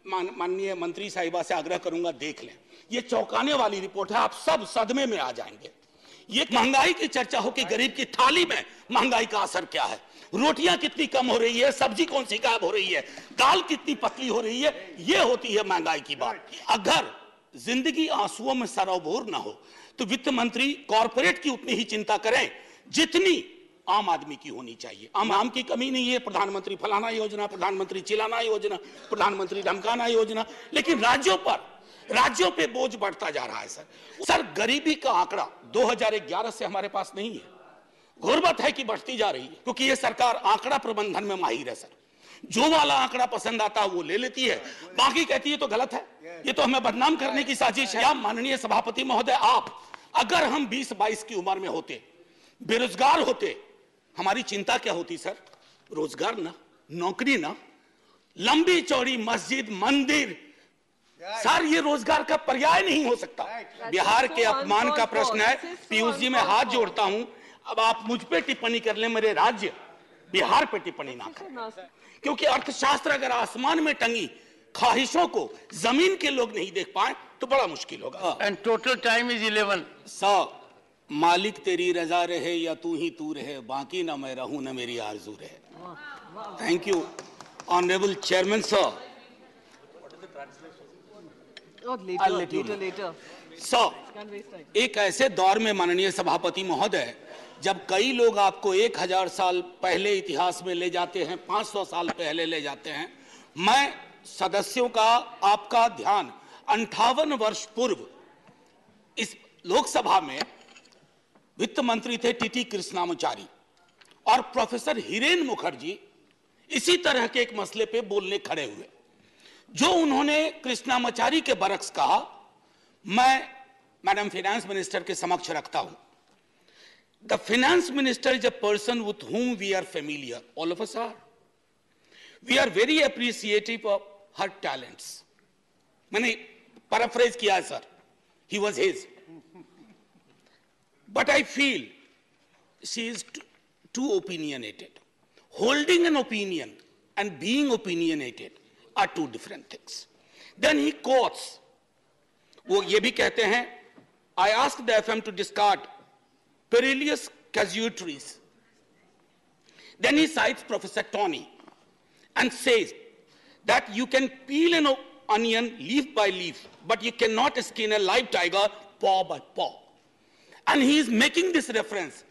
माननीय मंत्री साहिबा से आग्रह करूंगा, देख लें, ये चौंकाने वाली रिपोर्ट है, आप सब सदमे में आ जाएंगे। ये महंगाई की चर्चा हो कि गरीब की थाली में महंगाई का असर क्या है, रोटियां कितनी कम हो रही है, सब्जी कौन सी गायब हो रही है, दाल कितनी पतली हो रही है, ये होती है महंगाई की बात। अगर जिंदगी आंसुओं में सरोबोर ना हो तो वित्त मंत्री कॉर्पोरेट की उतनी ही चिंता करें जितनी आम आदमी की होनी चाहिए। आम की कमी नहीं है, प्रधानमंत्री फलाना योजना, प्रधानमंत्री चिलाना योजना, प्रधानमंत्री धमकाना योजना, लेकिन राज्यों पे बोझ बढ़ता जा रहा है। सर गरीबी का आंकड़ा 2011 से हमारे पास नहीं है, गुर्बत है कि बढ़ती जा रही है, क्योंकि ये सरकार आंकड़ा प्रबंधन में माहिर है। सर जो वाला आंकड़ा पसंद आता है वो ले लेती है, बाकी कहती है तो गलत है, ये तो हमें बदनाम करने की साजिश है। माननीय सभापति महोदय, आप अगर हम 20-22 की उम्र में होते, बेरोजगार होते, हमारी चिंता क्या होती सर? रोजगार ना, नौकरी ना, लंबी चौड़ी मस्जिद मंदिर, सर ये रोजगार का पर्याय नहीं हो सकता। बिहार के अपमान का प्रश्न है, पीयूष जी मैं हाथ जोड़ता हूं, अब आप मुझ पे टिप्पणी कर ले, मेरे राज्य बिहार पे टिप्पणी ना करें, क्योंकि अर्थशास्त्र अगर आसमान में टंगी ख्वाहिशों को जमीन के लोग नहीं देख पाए तो बड़ा मुश्किल होगा। And total time is 11। Sir मालिक तेरी रजा रहे या तू ही तू रहे, बाकी ना मैं रहूं ना मेरी आरजू रहे। Thank you honourable chairman sir. Sir एक ऐसे दौर में माननीय सभापति महोदय, जब कई लोग आपको 1000 साल पहले इतिहास में ले जाते हैं, 500 साल पहले ले जाते हैं, मैं सदस्यों का आपका ध्यान 58 वर्ष पूर्व इस लोकसभा में वित्त मंत्री थे टीटी कृष्णामाचारी और प्रोफेसर हिरेन मुखर्जी इसी तरह के एक मसले पे बोलने खड़े हुए। जो उन्होंने कृष्णामाचारी के बरक्स कहा, मैं मैडम फाइनेंस मिनिस्टर के समक्ष रखता हूं। The finance minister is a person with whom we are familiar, all of us are. We are very appreciative of her talents. मैंने पैराफ्रेज किया है sir, he was his. But I feel she is too opinionated. Holding an opinion and being opinionated are two different things. Then he quotes, वो ये भी कहते हैं, I asked the FM to discard perilous casualties. Then he cites Professor Tony and says that you can peel an onion leaf by leaf, but you cannot skin a live tiger paw by paw. And he is making this reference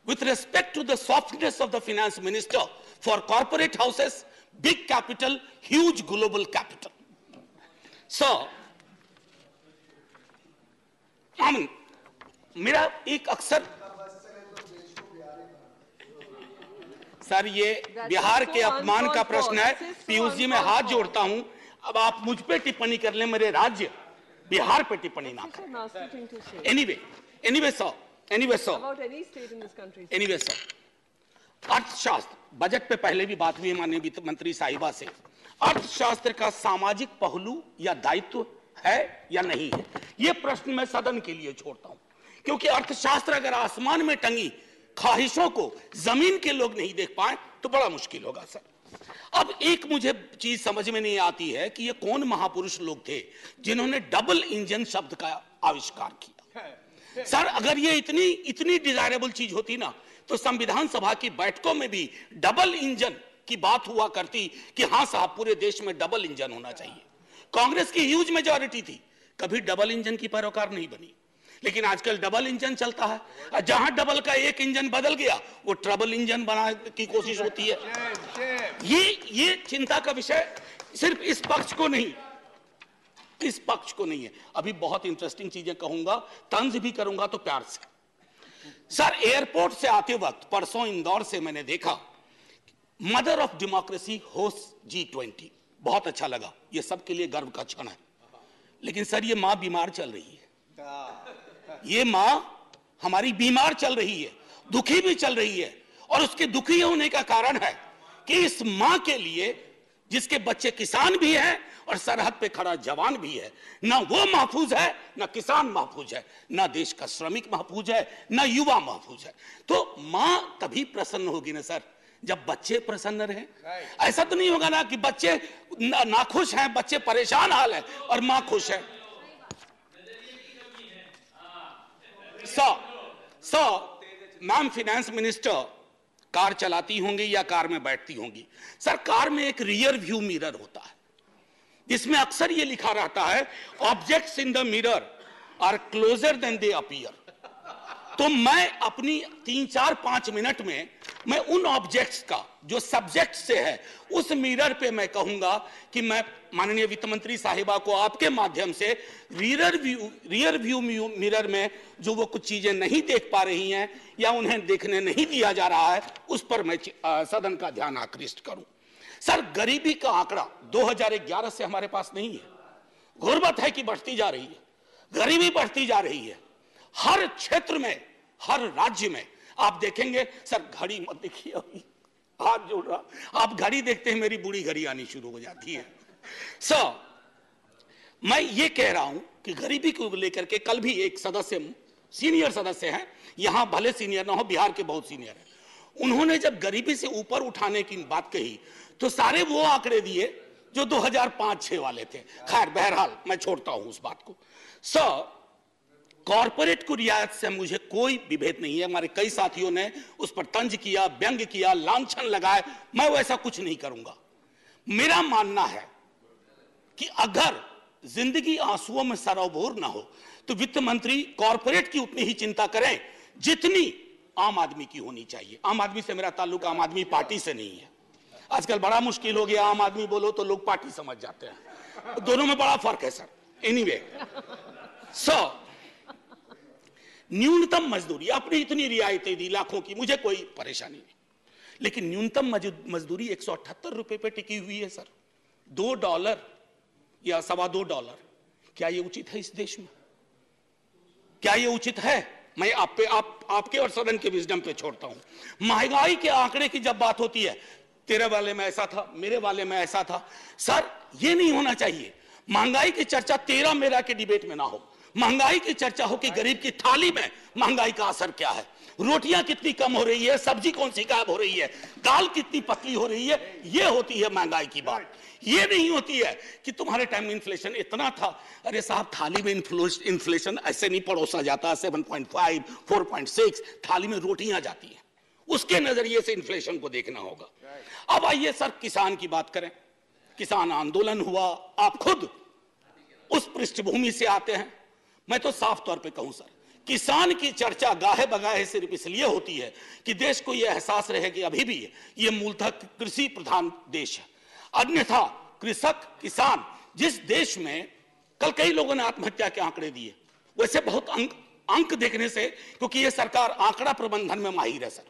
with respect to the softness of the finance minister for corporate houses, big capital, huge global capital. So, मेरा एक अक्सर sir ये बिहार के अपमान का प्रश्न है, पीयूष जी मैं हाथ जोड़ता हूं, अब आप मुझ पे टिप्पणी कर ले, मेरे राज्य बिहार पे टिप्पणी ना करें। Anyway, sir. About any state in this country. Anyway, sir. अर्थशास्त्र, बजट पे पहले भी बात हुई है माननीय वित्त मंत्री साहिबा से, अर्थशास्त्र का सामाजिक पहलू या दायित्व है या नहीं है, यह प्रश्न मैं सदन के लिए छोड़ता हूं, क्योंकि अर्थशास्त्र अगर आसमान में टंगी ख्वाहिशों को जमीन के लोग नहीं देख पाए तो बड़ा मुश्किल होगा सर। अब एक मुझे चीज समझ में नहीं आती है कि ये कौन महापुरुष लोग थे जिन्होंने डबल इंजन शब्द का आविष्कार किया। सर अगर ये इतनी डिजायरेबल चीज होती ना तो संविधान सभा की बैठकों में भी डबल इंजन की बात हुआ करती कि हां साहब पूरे देश में डबल इंजन होना चाहिए। कांग्रेस की ह्यूज मेजॉरिटी थी, कभी डबल इंजन की पैरोकार नहीं बनी, लेकिन आजकल डबल इंजन चलता है, जहां डबल का एक इंजन बदल गया वो ट्रबल इंजन बनाने की कोशिश होती है। ये चिंता का विषय सिर्फ इस पक्ष को नहीं, इस पक्ष को नहीं है। अभी बहुत इंटरेस्टिंग चीजें कहूंगा, तंज भी करूंगा तो प्यार से। सर एयरपोर्ट से आते वक्त परसों इंदौर से मैंने देखा mother of democracy host G20, बहुत अच्छा लगा, ये सबके लिए गर्व का क्षण है। लेकिन सर ये मां बीमार चल रही है, ये मां हमारी बीमार चल रही है, दुखी भी चल रही है, और उसके दुखी होने का कारण है कि इस मां के लिए जिसके बच्चे किसान भी हैं और सरहद पे खड़ा जवान भी है, ना वो महफूज है, ना किसान महफूज है, ना देश का श्रमिक महफूज है, ना युवा महफूज है। तो मां तभी प्रसन्न होगी ना सर जब बच्चे प्रसन्न रहे। ऐसा तो नहीं होगा ना कि बच्चे नाखुश हैं, बच्चे परेशान हाल है और मां खुश है। मैम फिनेंस मिनिस्टर कार चलाती होंगी या कार में बैठती होंगी। सर, कार में एक रियर व्यू मिरर होता है जिसमें अक्सर ये लिखा रहता है objects in the mirror are closer than they appear. तो मैं अपनी 3-4-5 मिनट में मैं उन ऑब्जेक्ट्स का जो सब्जेक्ट से है उस मिरर पे मैं कहूंगा कि मैं माननीय वित्त मंत्री साहिबा को आपके माध्यम से रियर व्यू मिरर में जो वो कुछ चीजें नहीं देख पा रही हैं या उन्हें देखने नहीं दिया जा रहा है उस पर मैं सदन का ध्यान आकृष्ट करूं। सर, गरीबी का आंकड़ा 2011 से हमारे पास नहीं है। गुर्बत है कि बढ़ती जा रही है, गरीबी बढ़ती जा रही है हर क्षेत्र में, हर राज्य में। आप देखेंगे सर, घड़ी मत देखिए, अभी हाथ जोड़ रहा, आप घड़ी देखते हैं मेरी बूढ़ी घड़ी आनी शुरू हो जाती है। सर, मैं ये कह रहा हूं कि गरीबी को लेकर के कल भी एक सदस्य, सीनियर सदस्य हैं, यहां भले सीनियर ना हो, बिहार के बहुत सीनियर हैं, उन्होंने जब गरीबी से ऊपर उठाने की बात कही तो सारे वो आंकड़े दिए जो 2005-6 वाले थे। खैर, बहरहाल मैं छोड़ता हूं उस बात को। सर, कॉर्पोरेट को रियायत से मुझे कोई विभेद नहीं है। हमारे कई साथियों ने उस पर तंज किया, व्यंग किया, लांछन लगाए, मैं वैसा कुछ नहीं करूंगा। मेरा मानना है कि अगर जिंदगी आंसुओं में सरोबोर ना हो तो वित्त मंत्री कॉर्पोरेट की उतनी ही चिंता करें जितनी आम आदमी की होनी चाहिए। आम आदमी से मेरा ताल्लुक आम आदमी पार्टी से नहीं है। आजकल बड़ा मुश्किल हो गया, आम आदमी बोलो तो लोग पार्टी समझ जाते हैं, दोनों में बड़ा फर्क है सर। एनीवे, सो न्यूनतम मजदूरी, आपने इतनी रियायतें दी लाखों की, मुझे कोई परेशानी नहीं, लेकिन न्यूनतम मजदूरी 178 रुपए पे टिकी हुई है सर। $2 या $2.25, क्या ये उचित है इस देश में? क्या ये उचित है? मैं आपके और सदन के विजडम पे छोड़ता हूं। महंगाई के आंकड़े की जब बात होती है, तेरे वाले में ऐसा था, मेरे वाले में ऐसा था, सर ये नहीं होना चाहिए। महंगाई की चर्चा तेरा मेरा के डिबेट में ना हो, महंगाई की चर्चा हो कि गरीब की थाली में महंगाई का असर क्या है, रोटियां कितनी कम हो रही है, सब्जी कौन सी गायब हो रही है, दाल कितनी पतली हो रही है, ये होती है महंगाई की बात। ये नहीं होती है कि तुम्हारे टाइम में इन्फ्लेशन इतना था। अरे साहब, थाली में इन्फ्लेशन ऐसे नहीं परोसा जाता, 7.5, 4.6 थाली में रोटियां जाती हैं, उसके नजरिए से इन्फ्लेशन को देखना होगा। अब आइए सर, किसान की बात करें। किसान आंदोलन हुआ, आप खुद उस पृष्ठभूमि से आते हैं। मैं तो साफ तौर पे कहूं सर, किसान की चर्चा गाहे बगाहे सिर्फ इसलिए होती है कि देश को यह एहसास रहे कि अभी भी ये मूलतः कृषि प्रधान देश है। अन्यथा कृषक, किसान, जिस देश में कल कई लोगों ने आत्महत्या के आंकड़े दिए, वैसे बहुत अंक देखने से, क्योंकि ये सरकार आंकड़ा प्रबंधन में माहिर है सर,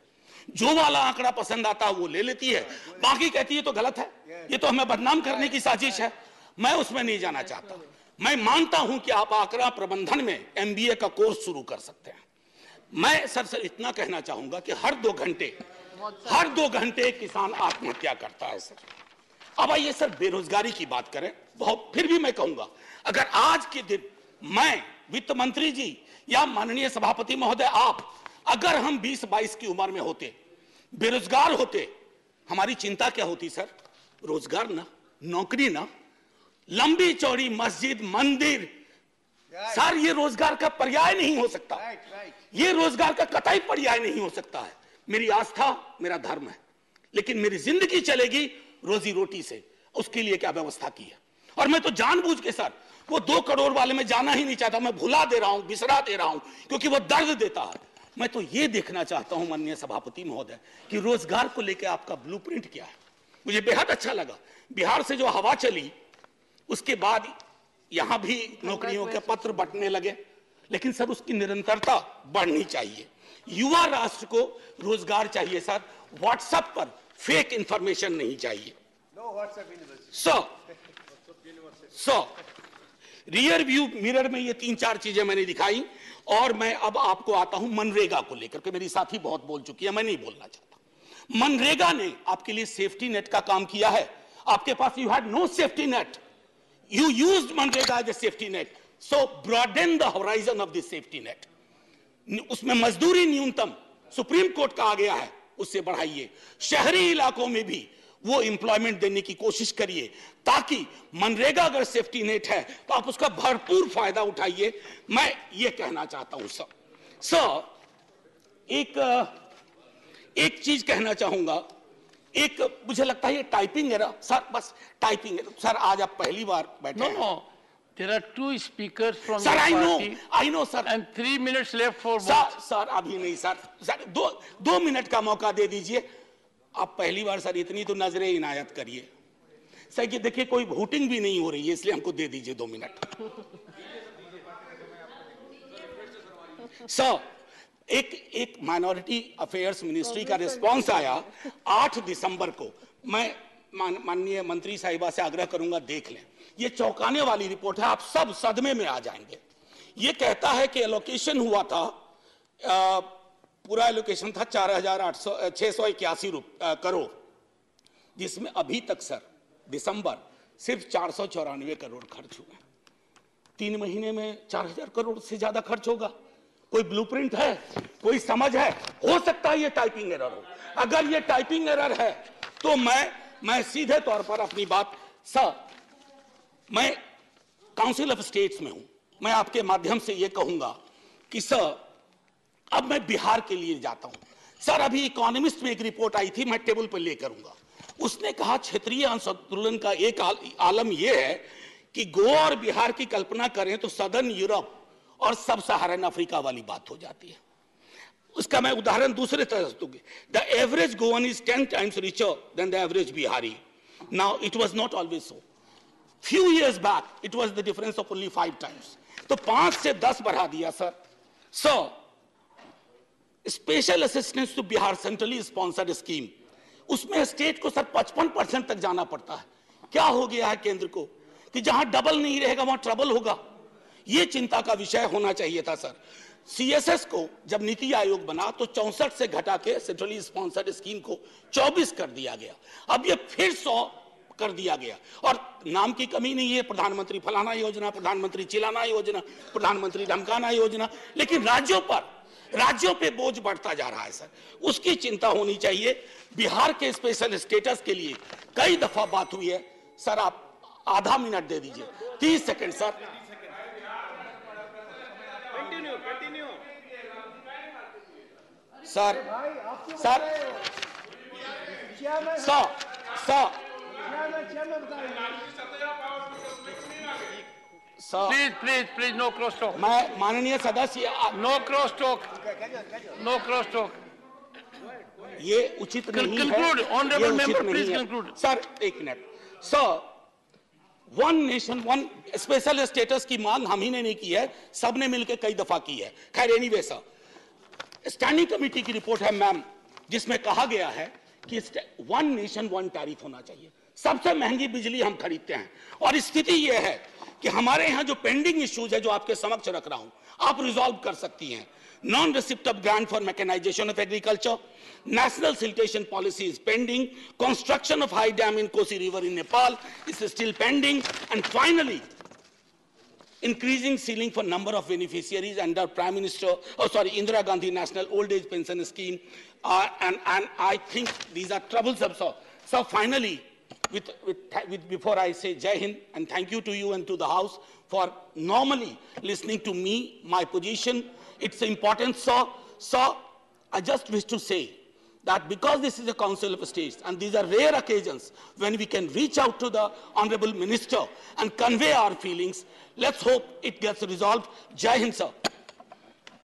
जो वाला आंकड़ा पसंद आता है वो ले लेती है, बाकी कहती है तो गलत है, ये तो हमें बदनाम करने की साजिश है। मैं उसमें नहीं जाना चाहता। मैं मानता हूं कि आप आंकड़ा प्रबंधन में MBA का कोर्स शुरू कर सकते हैं। मैं सर इतना कहना चाहूंगा कि हर 2 घंटे किसान आत्महत्या करता है सर। अब आइए सर, बेरोजगारी की बात करें। बहुत फिर भी मैं कहूंगा, अगर आज के दिन मैं, वित्त मंत्री जी या माननीय सभापति महोदय आप, अगर हम 20-22 की उम्र में होते, बेरोजगार होते, हमारी चिंता क्या होती सर? रोजगार ना, नौकरी ना, लंबी चौड़ी मस्जिद, मंदिर, सर ये रोजगार का पर्याय नहीं हो सकता। ये रोजगार का कतई पर्याय नहीं हो सकता है। मेरी आस्था मेरा धर्म है, लेकिन मेरी जिंदगी चलेगी रोजी रोटी से, उसके लिए क्या व्यवस्था की है। और मैं तो जानबूझ के सर वो 2 करोड़ वाले में जाना ही नहीं चाहता, मैं भुला दे रहा हूं, बिसरा दे रहा हूं, क्योंकि वो दर्द देता है। मैं तो ये देखना चाहता हूं माननीय सभापति महोदय कि रोजगार को लेकर आपका ब्लूप्रिंट क्या है। मुझे बेहद अच्छा लगा, बिहार से जो हवा चली उसके बाद यहां भी नौकरियों के पत्र बंटने लगे, लेकिन सर उसकी निरंतरता बढ़नी चाहिए। युवा राष्ट्र को रोजगार चाहिए सर, व्हाट्सएप पर फेक इंफॉर्मेशन नहीं चाहिए। रियर व्यू मिरर में ये 3-4 चीजें मैंने दिखाई। और मैं अब आपको आता हूं मनरेगा को लेकर के। मेरी साथी बहुत बोल चुकी है, मैं नहीं बोलना चाहता। मनरेगा ने आपके लिए सेफ्टी नेट का काम किया है। आपके पास you had no safety net, you used MNREGA as a safety net, so broaden the horizon of this safety net। उसमें मजदूरी न्यूनतम सुप्रीम कोर्ट का आ गया है उससे बढ़ाइए, शहरी इलाकों में भी वो एम्प्लॉयमेंट देने की कोशिश करिए, ताकि मनरेगा अगर सेफ्टी नेट है तो आप उसका भरपूर फायदा उठाइए। मैं ये कहना चाहता हूं सर, एक चीज कहना चाहूंगा, मुझे लगता है ये टाइपिंग एरर सर, बस टाइपिंग एरर सर। आज आप पहली बार बैठे No, हैं। no. There are two speakers from Sir, your I know, sir. and 3 minutes left for sir both. Sir अभी नहीं सर, दो मिनट का मौका दे दीजिए। आप पहली बार सर इतनी तो नजरें इनायत करिए सर, कि देखिए कोई वोटिंग भी नहीं हो रही है, इसलिए हमको दे दीजिए 2 मिनट। सर एक माइनॉरिटी अफेयर्स मिनिस्ट्री का रिस्पांस आया 8 दिसंबर को। मैं माननीय मंत्री साहिबा से आग्रह करूंगा, देख लें, ये चौंकाने वाली रिपोर्ट है, आप सब सदमे में आ जाएंगे। ये कहता है कि एलोकेशन हुआ था, पूरा एलोकेशन था 4,681 करोड़, जिसमें अभी तक सर दिसंबर सिर्फ 494 करोड़ खर्च हुए। 3 महीने में 4,000 करोड़ से ज्यादा खर्च होगा। कोई ब्लूप्रिंट है, कोई समझ है? हो सकता है ये टाइपिंग एरर हो। अगर ये टाइपिंग एरर है तो मैं सीधे तौर पर अपनी बात सर, मैं काउंसिल ऑफ स्टेट्स में हूं, मैं आपके माध्यम से यह कहूंगा कि सर अब मैं बिहार के लिए जाता हूं। सर अभी इकोनॉमिस्ट में एक रिपोर्ट आई थी, मैं टेबल पर ले करूंगा। उसने कहा क्षेत्रीय असंतुलन का एक आलम यह है कि गोवा और बिहार की कल्पना करें तो सदर्न यूरोप और सब सहारन अफ्रीका वाली बात हो जाती है। उसका मैं उदाहरण दूसरे तरह से दूंगी। The average Goan is 10 times richer than the average Bihari. Now it was not always so. Few years back it was the difference of only 5 times. तो 5 से 10 बढ़ा दिया sir. Sir special assistance to Bihar centrally sponsored scheme, उसमें state को sir 55% तक जाना पड़ता है। क्या हो गया है केंद्र को कि जहां डबल नहीं रहेगा वहां ट्रबल होगा। यह चिंता का विषय होना चाहिए था सर। सीएसएस को जब नीति आयोग बना तो 64 से घटा के सेंट्रली स्पॉन्सर्ड स्कीम को 24 कर दिया गया। अब ये फिर 100 कर दिया गया, और नाम की कमी नहीं है, प्रधानमंत्री फलाना योजना, प्रधानमंत्री चिलाना योजना, प्रधानमंत्री धमकाना योजना, लेकिन राज्यों पे बोझ बढ़ता जा रहा है सर। उसकी चिंता होनी चाहिए। बिहार के स्पेशल स्टेटस के लिए कई दफा बात हुई है सर, आप आधा मिनट दे दीजिए, 30 second sir. Sir Please, no cross talk. मैं माननीय सदस्य, No cross talk. No cross talk. ये उचित नहीं है। Conclude, honorable ये उचित member, नहीं please है। conclude. सर एक minute sir, 1 nation 1 special status की मांग हम ही ने नहीं की है, सबने मिलकर कई दफा की है। खैर एनीवे सर, स्टैंडिंग कमेटी की रिपोर्ट है मैम, जिसमें कहा गया है कि 1 नेशन 1 टैरिफ होना चाहिए। सबसे महंगी बिजली हम खरीदते हैं, और स्थिति यह है कि हमारे यहां जो पेंडिंग इश्यूज है जो आपके समक्ष रख रहा हूं, आप रिजॉल्व कर सकती हैं। Non receipt of grant for mechanisation of agriculture, national siltation policy is pending, construction of high dam in Kosi river in Nepal is still pending, and finally increasing ceiling for number of beneficiaries under Prime Minister, Indira Gandhi National Old Age Pension Scheme, and I think these are troublesome. So finally, before I say Jai Hind and thank you to you and to the House for normally listening to me, my position, it's important, sir. I just wish to say that because this is a Council of States and these are rare occasions when we can reach out to the Honorable Minister and convey our feelings, let's hope it gets resolved. Jai Hind, sir.